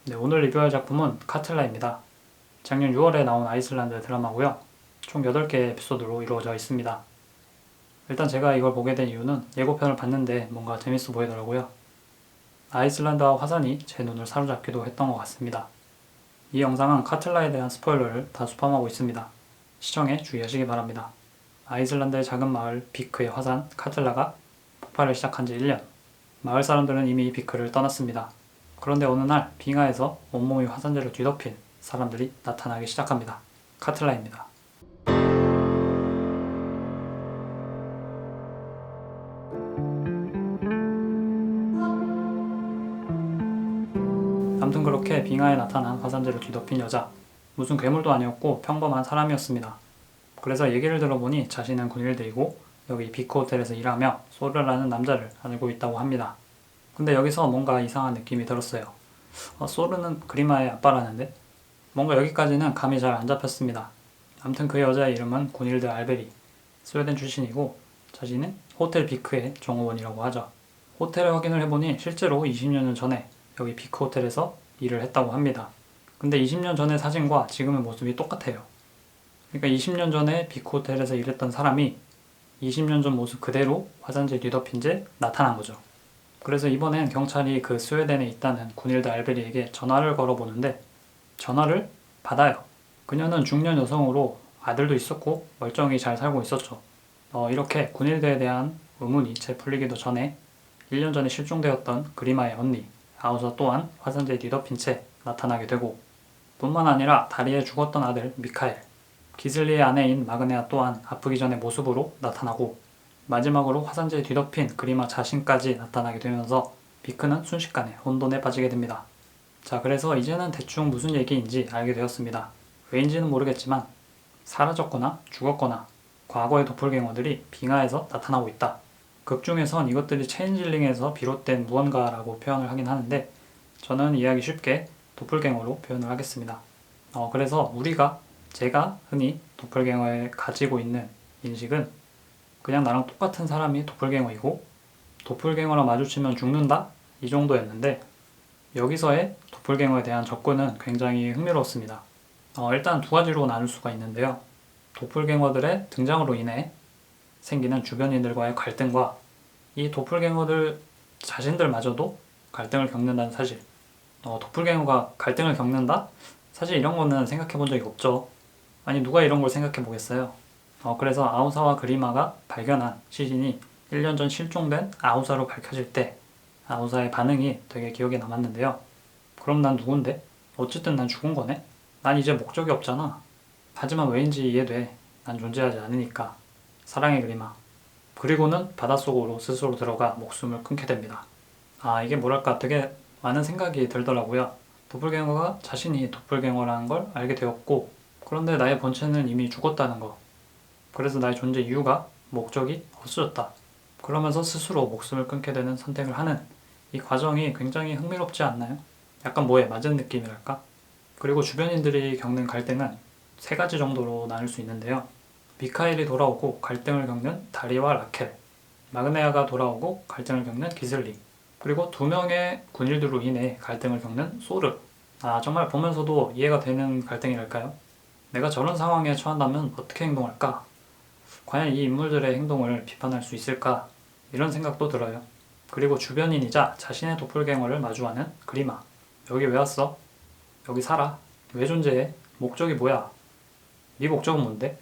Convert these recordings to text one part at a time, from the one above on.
네, 오늘 리뷰할 작품은 카틀라입니다. 작년 6월에 나온 아이슬란드 드라마고요. 총 8개의 에피소드로 이루어져 있습니다. 일단 제가 이걸 보게 된 이유는 예고편을 봤는데 뭔가 재밌어 보이더라고요. 아이슬란드와 화산이 제 눈을 사로잡기도 했던 것 같습니다. 이 영상은 카틀라에 대한 스포일러를 다수 포함하고 있습니다. 시청에 주의하시기 바랍니다. 아이슬란드의 작은 마을 비크의 화산 카틀라가 폭발을 시작한 지 1년. 마을 사람들은 이미 비크를 떠났습니다. 그런데 어느 날 빙하에서 온몸이 화산재로 뒤덮인 사람들이 나타나기 시작합니다. 카틀라입니다. 아무튼 그렇게 빙하에 나타난 화산재로 뒤덮인 여자. 무슨 괴물도 아니었고 평범한 사람이었습니다. 그래서 얘기를 들어보니 자신은 군일들이고 여기 비크 호텔에서 일하며 소르라는 남자를 알고 있다고 합니다. 근데 여기서 뭔가 이상한 느낌이 들었어요. 소르는 그리마의 아빠라는데? 뭔가 여기까지는 감이 잘 안 잡혔습니다. 아무튼 그 여자의 이름은 군일드 알베리. 스웨덴 출신이고 자신은 호텔 비크의 종업원이라고 하죠. 호텔을 확인을 해보니 실제로 20년 전에 여기 비크 호텔에서 일을 했다고 합니다. 근데 20년 전의 사진과 지금의 모습이 똑같아요. 그러니까 20년 전에 비크 호텔에서 일했던 사람이 20년 전 모습 그대로 화산재 뒤덮인 채 나타난 거죠. 그래서 이번엔 경찰이 그 스웨덴에 있다는 군일드 알베리에게 전화를 걸어보는데 전화를 받아요. 그녀는 중년 여성으로 아들도 있었고 멀쩡히 잘 살고 있었죠. 이렇게 군일드에 대한 의문이 채 풀리기도 전에 1년 전에 실종되었던 그리마의 언니 아우사 또한 화산재에 뒤덮인 채 나타나게 되고 뿐만 아니라 다리에 죽었던 아들 미카엘, 기슬리의 아내인 마그네아 또한 아프기 전의 모습으로 나타나고 마지막으로 화산재에 뒤덮인 그리마 자신까지 나타나게 되면서 비크는 순식간에 혼돈에 빠지게 됩니다. 자, 그래서 이제는 대충 무슨 얘기인지 알게 되었습니다. 왜인지는 모르겠지만 사라졌거나 죽었거나 과거의 도플갱어들이 빙하에서 나타나고 있다. 극 중에선 이것들이 체인질링에서 비롯된 무언가라고 표현을 하긴 하는데 저는 이해하기 쉽게 도플갱어로 표현을 하겠습니다. 그래서 제가 흔히 도플갱어에 가지고 있는 인식은 그냥 나랑 똑같은 사람이 도플갱어이고 도플갱어랑 마주치면 죽는다? 이 정도였는데 여기서의 도플갱어에 대한 접근은 굉장히 흥미로웠습니다. 일단 두 가지로 나눌 수가 있는데요. 도플갱어들의 등장으로 인해 생기는 주변인들과의 갈등과 이 도플갱어들 자신들마저도 갈등을 겪는다는 사실. 도플갱어가 갈등을 겪는다? 사실 이런 거는 생각해 본 적이 없죠. 아니 누가 이런 걸 생각해 보겠어요. 그래서 아우사와 그리마가 발견한 시신이 1년 전 실종된 아우사로 밝혀질 때 아우사의 반응이 되게 기억에 남았는데요. 그럼 난 누군데? 어쨌든 난 죽은 거네? 난 이제 목적이 없잖아. 하지만 왜인지 이해돼. 난 존재하지 않으니까. 사랑해 그리마. 그리고는 바닷속으로 스스로 들어가 목숨을 끊게 됩니다. 이게 뭐랄까 되게 많은 생각이 들더라고요. 도플갱어가 자신이 도플갱어라는 걸 알게 되었고 그런데 나의 본체는 이미 죽었다는 거. 그래서 나의 존재 이유가 목적이 없어졌다. 그러면서 스스로 목숨을 끊게 되는 선택을 하는 이 과정이 굉장히 흥미롭지 않나요? 약간 뭐에 맞은 느낌이랄까? 그리고 주변인들이 겪는 갈등은 세 가지 정도로 나눌 수 있는데요. 미카엘이 돌아오고 갈등을 겪는 다리와 라켈, 마그네아가 돌아오고 갈등을 겪는 기슬리, 그리고 두 명의 군일들로 인해 갈등을 겪는 소르. 정말 보면서도 이해가 되는 갈등이랄까요? 내가 저런 상황에 처한다면 어떻게 행동할까? 과연 이 인물들의 행동을 비판할 수 있을까? 이런 생각도 들어요. 그리고 주변인이자 자신의 도플갱어를 마주하는 그리마. 여기 왜 왔어? 여기 살아? 왜 존재해? 목적이 뭐야? 네 목적은 뭔데?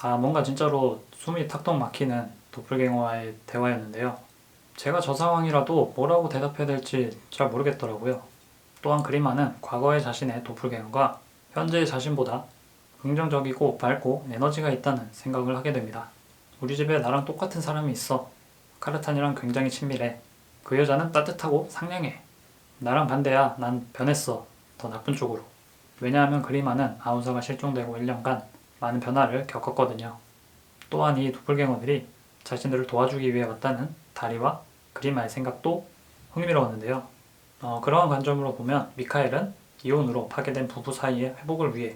뭔가 진짜로 숨이 탁탁 막히는 도플갱어와의 대화였는데요. 제가 저 상황이라도 뭐라고 대답해야 될지 잘 모르겠더라고요. 또한 그리마는 과거의 자신의 도플갱어가 현재의 자신보다 긍정적이고 밝고 에너지가 있다는 생각을 하게 됩니다. 우리 집에 나랑 똑같은 사람이 있어. 카르탄이랑 굉장히 친밀해. 그 여자는 따뜻하고 상냥해. 나랑 반대야. 난 변했어. 더 나쁜 쪽으로. 왜냐하면 그리마는 아우사가 실종되고 1년간 많은 변화를 겪었거든요. 또한 이 도플갱어들이 자신들을 도와주기 위해 왔다는 다리와 그리마의 생각도 흥미로웠는데요. 그러한 관점으로 보면 미카엘은 이혼으로 파괴된 부부 사이의 회복을 위해,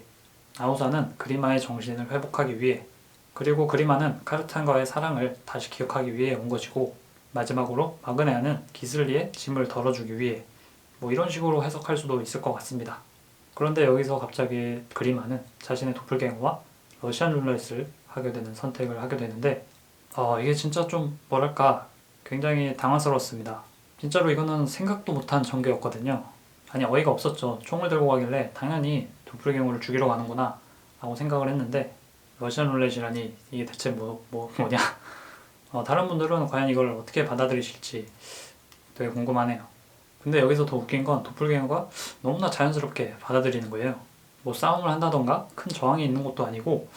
아우사는 그리마의 정신을 회복하기 위해, 그리고 그리마는 카르탄과의 사랑을 다시 기억하기 위해 온 것이고 마지막으로 마그네아는 기슬리의 짐을 덜어주기 위해 뭐 이런 식으로 해석할 수도 있을 것 같습니다. 그런데 여기서 갑자기 그리마는 자신의 도플갱어와 러시안 룰렛을 하게 되는 선택을 하게 되는데 이게 진짜 좀 뭐랄까 굉장히 당황스러웠습니다. 진짜로 이거는 생각도 못한 전개였거든요. 아니 어이가 없었죠. 총을 들고 가길래 당연히 도플갱어를 죽이러 가는구나 라고 생각을 했는데 러시안 룰렛이라니 이게 대체 뭐냐. 다른 분들은 과연 이걸 어떻게 받아들이실지 되게 궁금하네요. 근데 여기서 더 웃긴 건 도플갱어가 너무나 자연스럽게 받아들이는 거예요. 뭐 싸움을 한다던가 큰 저항이 있는 것도 아니고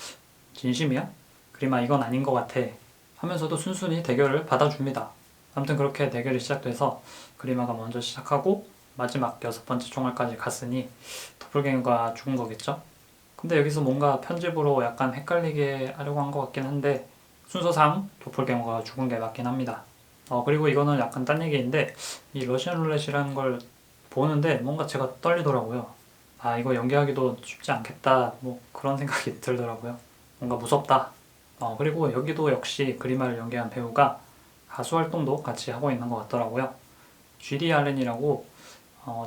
진심이야? 그리마 이건 아닌 것 같아 하면서도 순순히 대결을 받아줍니다. 아무튼 그렇게 대결이 시작돼서 그리마가 먼저 시작하고 마지막 6번째 총알까지 갔으니 도플갱어가 죽은 거겠죠? 근데 여기서 뭔가 편집으로 약간 헷갈리게 하려고 한 것 같긴 한데 순서상 도플갱어가 죽은 게 맞긴 합니다. 그리고 이거는 약간 딴 얘기인데 이 러시안 룰렛이라는 걸 보는데 뭔가 제가 떨리더라고요. 이거 연기하기도 쉽지 않겠다 뭐 그런 생각이 들더라고요. 뭔가 무섭다. 그리고 여기도 역시 그리마를 연기한 배우가 가수 활동도 같이 하고 있는 것 같더라고요. GD 알렌이라고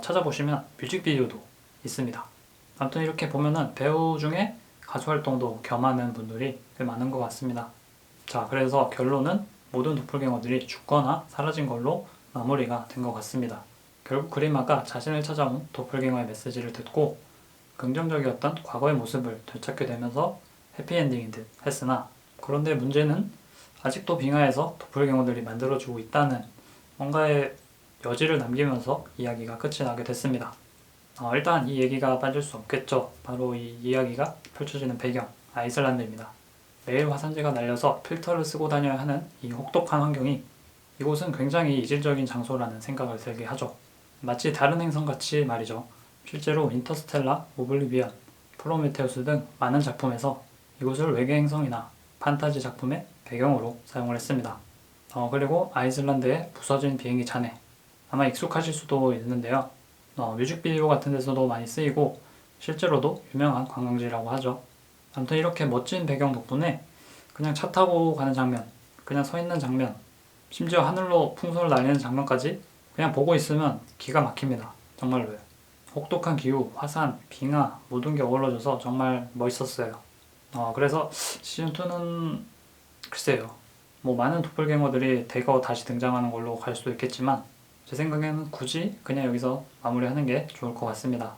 찾아보시면 뮤직비디오도 있습니다. 아무튼 이렇게 보면은 배우 중에 가수 활동도 겸하는 분들이 꽤 많은 것 같습니다. 자, 그래서 결론은 모든 도플갱어들이 죽거나 사라진 걸로 마무리가 된 것 같습니다. 결국 그리마가 자신을 찾아온 도플갱어의 메시지를 듣고 긍정적이었던 과거의 모습을 되찾게 되면서 해피엔딩인 듯 했으나 그런데 문제는 아직도 빙하에서 도플갱어들이 만들어지고 있다는 뭔가의 여지를 남기면서 이야기가 끝이 나게 됐습니다. 일단 이 얘기가 빠질 수 없겠죠. 바로 이 이야기가 펼쳐지는 배경, 아이슬란드입니다. 매일 화산재가 날려서 필터를 쓰고 다녀야 하는 이 혹독한 환경이 이곳은 굉장히 이질적인 장소라는 생각을 들게 하죠. 마치 다른 행성같이 말이죠. 실제로 인터스텔라, 오블리비언, 프로메테우스 등 많은 작품에서 이곳을 외계 행성이나 판타지 작품의 배경으로 사용을 했습니다. 그리고 아이슬란드의 부서진 비행기 잔해 아마 익숙하실 수도 있는데요. 뮤직비디오 같은 데서도 많이 쓰이고 실제로도 유명한 관광지라고 하죠. 아무튼 이렇게 멋진 배경 덕분에 그냥 차 타고 가는 장면, 그냥 서 있는 장면, 심지어 하늘로 풍선을 날리는 장면까지 그냥 보고 있으면 기가 막힙니다. 정말로요. 혹독한 기후, 화산, 빙하 모든 게 어우러져서 정말 멋있었어요. 그래서 시즌2는 글쎄요. 뭐 많은 도플갱어들이 대거 다시 등장하는 걸로 갈 수도 있겠지만 제 생각에는 굳이 그냥 여기서 마무리하는 게 좋을 것 같습니다.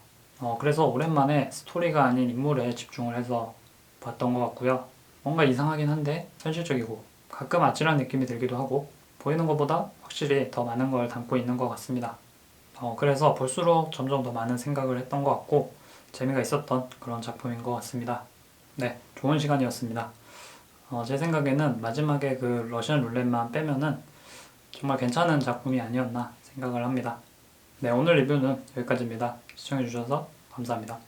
그래서 오랜만에 스토리가 아닌 인물에 집중을 해서 봤던 것 같고요. 뭔가 이상하긴 한데 현실적이고 가끔 아찔한 느낌이 들기도 하고 보이는 것보다 확실히 더 많은 걸 담고 있는 것 같습니다. 그래서 볼수록 점점 더 많은 생각을 했던 것 같고 재미가 있었던 그런 작품인 것 같습니다. 네, 좋은 시간이었습니다. 제 생각에는 마지막에 그 러시안 룰렛만 빼면은 정말 괜찮은 작품이 아니었나 생각을 합니다. 네, 오늘 리뷰는 여기까지입니다. 시청해주셔서 감사합니다.